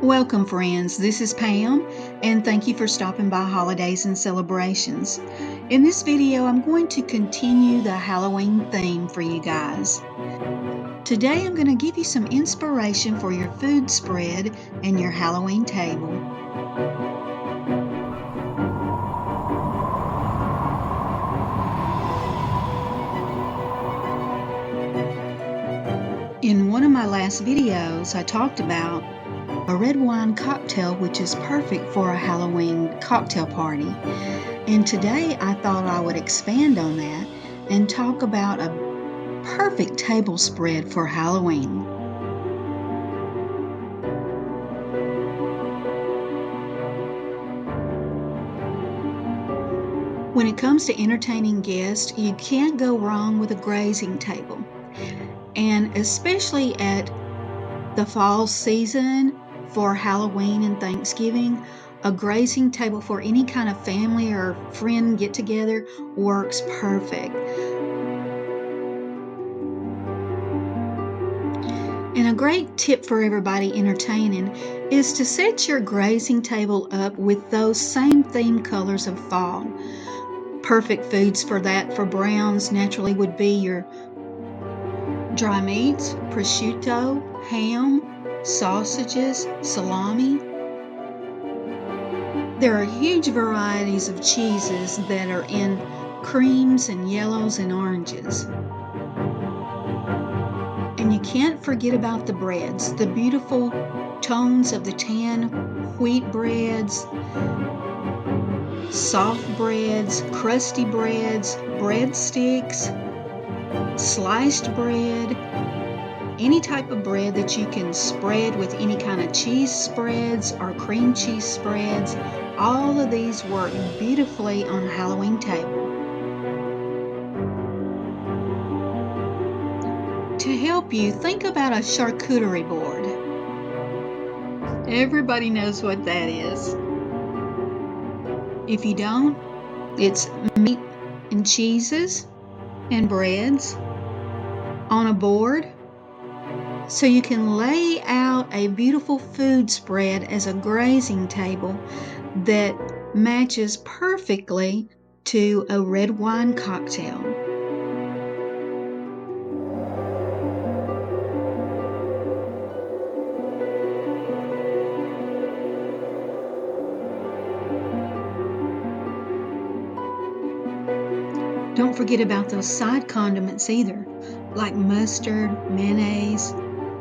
Welcome, friends. This is Pam, and thank you for stopping by Holidays and Celebrations. In this video, I'm going to continue the Halloween theme for you guys. Today, I'm going to give you some inspiration for your food spread and your Halloween table. In one of my last videos, I talked about a red wine cocktail, which is perfect for a Halloween cocktail party. And today I thought I would expand on that and talk about a perfect table spread for Halloween. When it comes to entertaining guests, you can't go wrong with a grazing table. And especially at the fall season for Halloween and Thanksgiving, a grazing table for any kind of family or friend get-together works perfect. And a great tip for everybody entertaining is to set your grazing table up with those same theme colors of fall. Perfect foods for that, for browns, naturally would be your dry meats, prosciutto, ham, sausages, salami. There are huge varieties of cheeses that are in creams and yellows and oranges. And you can't forget about the breads, the beautiful tones of the tan wheat breads, soft breads, crusty breads, breadsticks, sliced bread, any type of bread that you can spread with any kind of cheese spreads or cream cheese spreads. All of these work beautifully on a Halloween table. To help you, think about a charcuterie board. Everybody knows what that is. If you don't, it's meat and cheeses and breads on a board, so you can lay out a beautiful food spread as a grazing table that matches perfectly to a red wine cocktail. Don't forget about those side condiments either, like mustard, mayonnaise,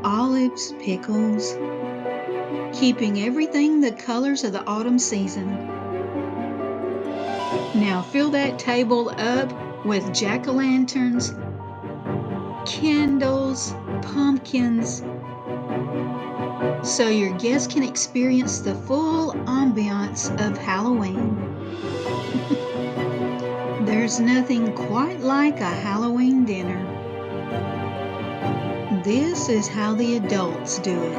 olives, pickles, keeping everything the colors of the autumn season. Now fill that table up with jack-o'-lanterns, candles, pumpkins, so your guests can experience the full ambiance of Halloween. There's nothing quite like a Halloween dinner. This is how the adults do it.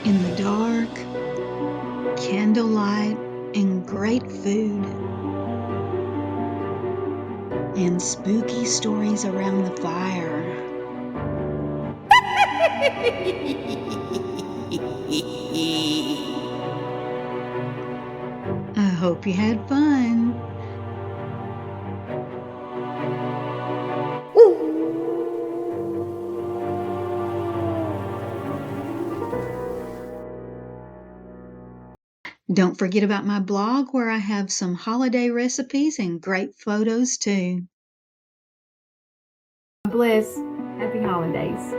In the dark, candlelight, and great food. And spooky stories around the fire. I hope you had fun. Don't forget about my blog where I have some holiday recipes and great photos too. Bless. Happy holidays.